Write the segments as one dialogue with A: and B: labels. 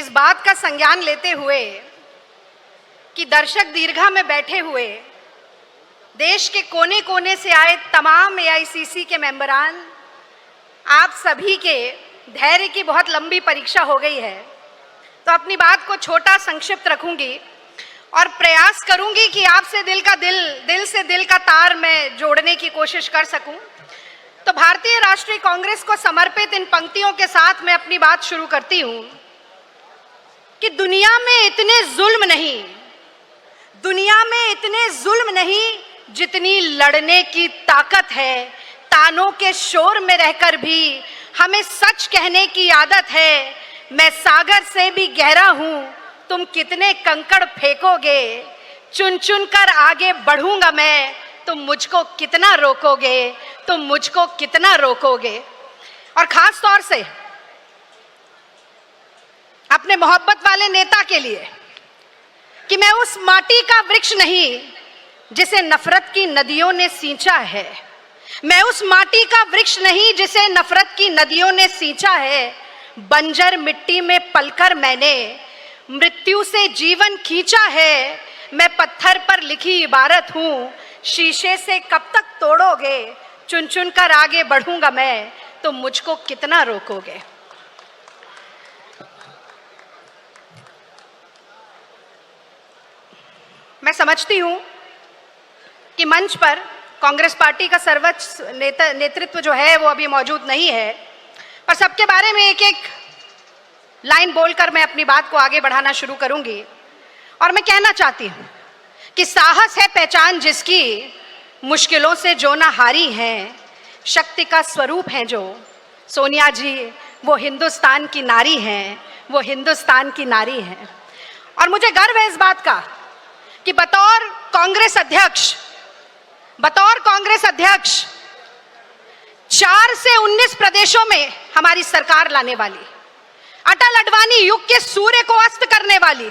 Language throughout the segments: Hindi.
A: इस बात का संज्ञान लेते हुए कि दर्शक दीर्घा में बैठे हुए देश के कोने कोने से आए तमाम एआईसीसी के मेंबरान, आप सभी के धैर्य की बहुत लंबी परीक्षा हो गई है, तो अपनी बात को छोटा संक्षिप्त रखूंगी और प्रयास करूंगी कि आपसे दिल से दिल का तार मैं जोड़ने की कोशिश कर सकूं। तो भारतीय राष्ट्रीय कांग्रेस को समर्पित इन पंक्तियों के साथ मैं अपनी बात शुरू करती हूं कि दुनिया में इतने जुल्म नहीं जितनी लड़ने की ताकत है। तानों के शोर में रहकर भी हमें सच कहने की आदत है। मैं सागर से भी गहरा हूं, तुम कितने कंकड़ फेंकोगे, चुन चुन कर आगे बढ़ूंगा मैं, तुम मुझको कितना रोकोगे। और खास तौर से अपने मोहब्बत वाले नेता के लिए कि मैं उस माटी का वृक्ष नहीं जिसे नफरत की नदियों ने सींचा है, मैं उस माटी का वृक्ष नहीं जिसे नफरत की नदियों ने सींचा है। बंजर मिट्टी में पलकर मैंने मृत्यु से जीवन खींचा है। मैं पत्थर पर लिखी इबारत हूं, शीशे से कब तक तोड़ोगे, चुन चुन कर आगे बढ़ूंगा मैं, तुम मुझको कितना रोकोगे। मैं समझती हूं कि मंच पर कांग्रेस पार्टी का सर्वोच्च नेतृत्व जो है वो अभी मौजूद नहीं है, पर सबके बारे में एक एक लाइन बोलकर मैं अपनी बात को आगे बढ़ाना शुरू करूंगी। और मैं कहना चाहती हूं कि साहस है पहचान जिसकी, मुश्किलों से जो ना हारी हैं, शक्ति का स्वरूप है जो सोनिया जी, वो हिंदुस्तान की नारी हैं, वो हिंदुस्तान की नारी हैं। और मुझे गर्व है इस बात का कि बतौर कांग्रेस अध्यक्ष 4 से 19 प्रदेशों में हमारी सरकार लाने वाली, अटल अडवाणी युग के सूर्य को अस्त करने वाली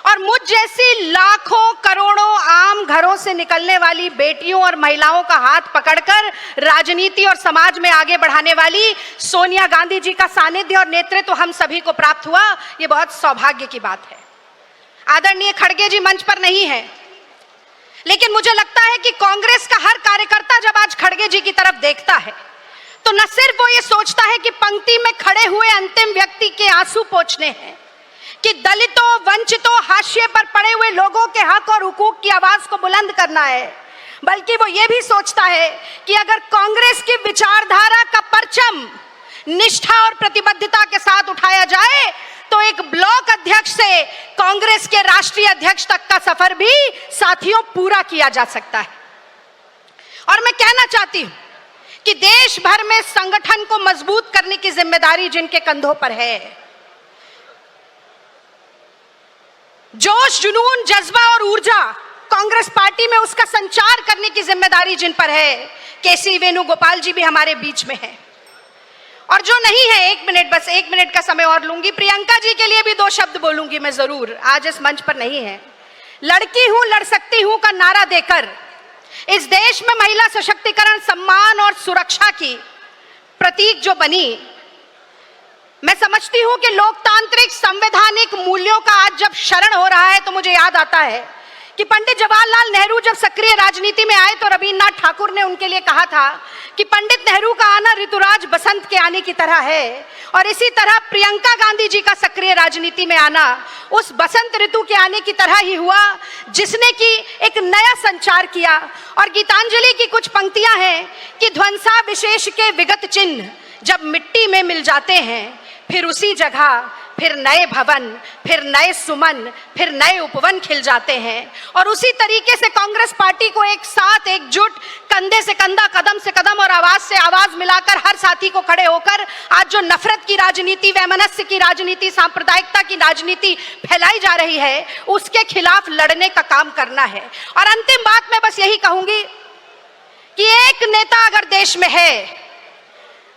A: और मुझ जैसी लाखों करोड़ों आम घरों से निकलने वाली बेटियों और महिलाओं का हाथ पकड़कर राजनीति और समाज में आगे बढ़ाने वाली सोनिया गांधी जी का सानिध्य और नेतृत्व हम सभी को प्राप्त हुआ, ये बहुत सौभाग्य की बात है। आदरणीय खड़गे जी मंच पर नहीं है, लेकिन मुझे लगता है कि कांग्रेस का हर कार्यकर्ता जब आज खड़गे जी की तरफ देखता है तो न सिर्फ वो ये सोचता है कि पंक्ति में खड़े हुए अंतिम व्यक्ति के आंसू पोंछने हैं, कि दलितों, वंचितों, हाशिए पर पड़े हुए लोगों के हक और हुकूक की आवाज को बुलंद करना है, बल्कि वो ये भी सोचता है कि अगर कांग्रेस की विचारधारा का परचम निष्ठा और प्रतिबद्धता के साथ उठाया जाए तो एक ब्लॉक अध्यक्ष से कांग्रेस के राष्ट्रीय अध्यक्ष तक का सफर भी साथियों पूरा किया जा सकता है। और मैं कहना चाहती हूं कि देश भर में संगठन को मजबूत करने की जिम्मेदारी जिनके कंधों पर है, जोश, जुनून, जज्बा और ऊर्जा कांग्रेस पार्टी में उसका संचार करने की जिम्मेदारी जिन पर है, केसी वेणुगोपाल जी भी हमारे बीच में है। और जो नहीं है, 1 मिनट, बस 1 मिनट का समय और लूंगी, प्रियंका जी के लिए भी 2 शब्द बोलूंगी मैं जरूर, आज इस मंच पर नहीं है। लड़की हूं, लड़ सकती हूं का नारा देकर इस देश में महिला सशक्तिकरण, सम्मान और सुरक्षा की प्रतीक जो बनी, मैं समझती हूं कि लोकतांत्रिक संवैधानिक मूल्यों का आज जब शरण हो रहा है तो मुझे याद आता है कि पंडित जवाहरलाल नेहरू जब सक्रिय राजनीति में आए तो रविन्द्रनाथ ठाकुर ने उनके लिए कहा था कि पंडित नेहरू का आना ऋतुराज बसंत के आने की तरह है, और इसी तरह प्रियंका गांधी जी का सक्रिय राजनीति में आना उस बसंत ऋतु के आने की तरह ही हुआ जिसने कि एक नया संचार किया। और गीतांजलि की कुछ पंक्तियां हैं कि ध्वंसा विशेष के विगत चिन्ह जब मिट्टी में मिल जाते हैं, फिर उसी जगह फिर नए भवन, फिर नए सुमन, फिर नए उपवन खिल जाते हैं। और उसी तरीके से कांग्रेस पार्टी को एक साथ, एकजुट, कंधे से कंधा, कदम से कदम और आवाज से आवाज मिलाकर हर साथी को खड़े होकर आज जो नफरत की राजनीति, वैमनस्य की राजनीति, सांप्रदायिकता की राजनीति फैलाई जा रही है, उसके खिलाफ लड़ने का काम करना है। और अंतिम बात मैं बस यही कहूंगी कि एक नेता अगर देश में है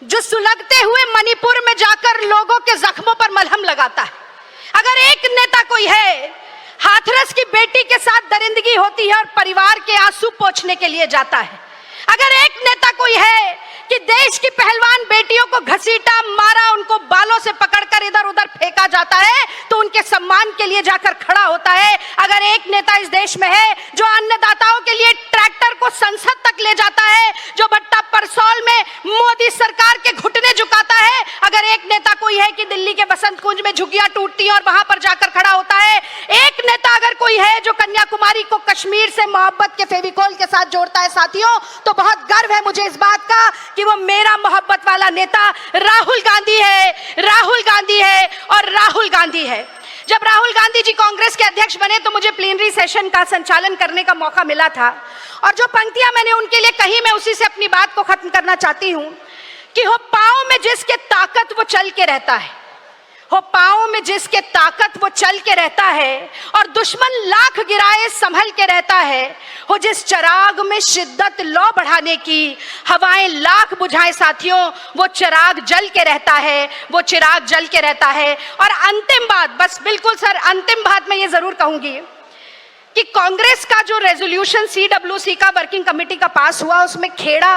A: जो सुलगते हुए मणिपुर में जाकर लोगों के जख्मों पर मलहम लगाता है, अगर एक नेता कोई है, हाथरस की बेटी के साथ दरिंदगी होती है और परिवार के आंसू पोंछने के लिए जाता है, अगर एक नेता कोई है कि देश की पहलवान बेटियों को घसीटा, मारा, उनको बालों से पकड़कर इधर उधर फेंका जाता है तो उनके सम्मान के लिए जाकर खड़ा होता है। अगर एक नेता इस देश में है जो अन्नदाताओं के लिए ट्रैक्टर को संसद तक ले जाता है, जो भट्टा परसौल में मोदी सरकार के घुटने झुकाता है, अगर एक नेता कोई है कि दिल्ली के बसंत कुंज में झुग्गियां टूटती हैं और वहां पर जाकर खड़ा होता है, एक नेता अगर कोई है जो कन्याकुमारी को कश्मीर से मोहब्बत के फेविकोल के साथ जोड़ता है साथियों, तो बहुत गर्व है मुझे इस बात का कि वो मेरा मोहब्बत वाला नेता राहुल गांधी है, राहुल गांधी है और राहुल गांधी है। जब राहुल गांधी जी कांग्रेस के अध्यक्ष बने तो मुझे प्लीनरी सेशन का संचालन करने का मौका मिला था और जो पंक्तियां मैंने उनके लिए कही, मैं उसी से अपनी बात को खत्म करना चाहती हूं कि हो पांव में जिसके ताकत वो चल के रहता है, हो पांव में जिसके ताकत वो चल के रहता है और दुश्मन लाख गिराए संभल के रहता है, हो जिस चिराग में शिद्दत लौ बढ़ाने की हवाएं लाख बुझाए साथियों, वो चिराग जल के रहता है, वो चिराग जल के रहता है। और अंतिम बात, बस बिल्कुल सर अंतिम बात मैं ये जरूर कहूंगी कि कांग्रेस का जो रेजोल्यूशन CWC का वर्किंग कमेटी का पास हुआ, उसमें खेड़ा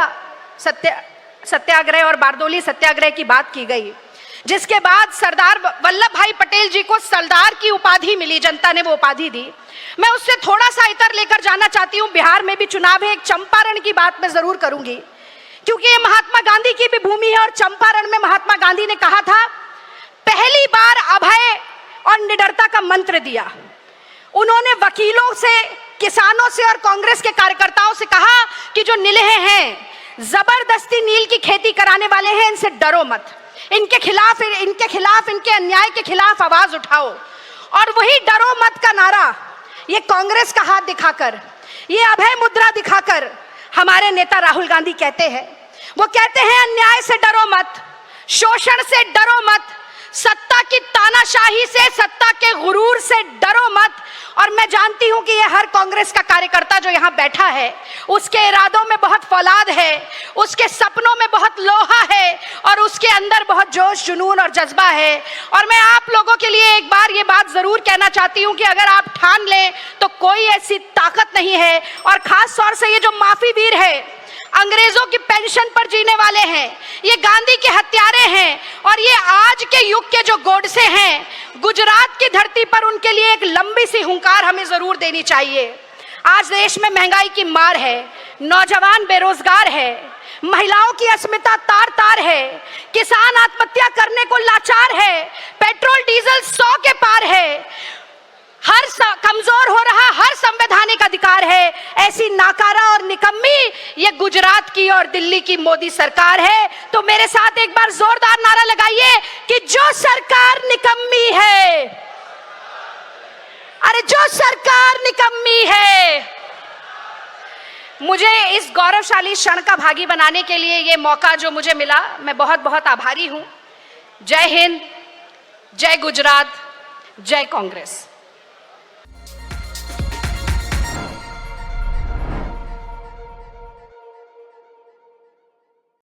A: सत्याग्रह और बारदोली सत्याग्रह की बात की गई, जिसके बाद सरदार वल्लभ भाई पटेल जी को सरदार की उपाधि मिली, जनता ने वो उपाधि दी। मैं उससे थोड़ा सा इतर लेकर जाना चाहती हूँ। बिहार में भी चुनाव है, एक चंपारण की बात मैं जरूर करूंगी क्योंकि ये महात्मा गांधी की भी भूमि है और चंपारण में महात्मा गांधी ने कहा था, पहली बार अभय और निडरता का मंत्र दिया। उन्होंने वकीलों से, किसानों से और कांग्रेस के कार्यकर्ताओं से कहा कि जो नीलहे हैं, जबरदस्ती नील की खेती कराने वाले हैं, इनसे डरो मत, इनके खिलाफ इनके अन्याय के खिलाफ आवाज उठाओ। और वही डरो मत का नारा ये कांग्रेस का हाथ दिखाकर, ये अभय मुद्रा दिखाकर हमारे नेता राहुल गांधी कहते हैं। वो कहते हैं अन्याय से डरो मत, शोषण से डरो मत, सत्ता की तानाशाही से, सत्ता के गुरूर से डरो मत। और मैं जानती हूं कि ये हर कांग्रेस का कार्यकर्ता जो यहां बैठा है, उसके इरादों में बहुत फौलाद है, उसके सपनों में बहुत लोहा है और उसके अंदर बहुत जोश, जुनून और जज्बा है। और मैं आप लोगों के लिए एक बार ये बात जरूर कहना चाहती हूं कि अगर आप ठान लें तो कोई ऐसी ताकत नहीं है। और खास तौर से ये जो माफी वीर है, अंग्रेजों की पेंशन पर जीने वाले हैं, ये गांधी के हत्यारे हैं और ये आज के युग के जो गोडसे हैं, गुजरात की धरती पर उनके लिए एक लंबी सी हुंकार हमें जरूर देनी चाहिए। आज देश में महंगाई की मार है, नौजवान बेरोजगार है, महिलाओं की अस्मिता तार तार है, किसान आत्महत्या करने को लाचार है, पेट्रोल डीजल 100 के पार है, हर कमजोर हो रहा हर संवैधानिक अधिकार है। ऐसी नाकारा और निकम्मी ये गुजरात की और दिल्ली की मोदी सरकार है। तो मेरे साथ एक बार जोरदार नारा लगाइए कि जो सरकार निकम्मी है, अरे जो सरकार निकम्मी है। मुझे इस गौरवशाली क्षण का भागी बनाने के लिए ये मौका जो मुझे मिला, मैं बहुत बहुत आभारी हूं। जय हिंद, जय गुजरात, जय कांग्रेस।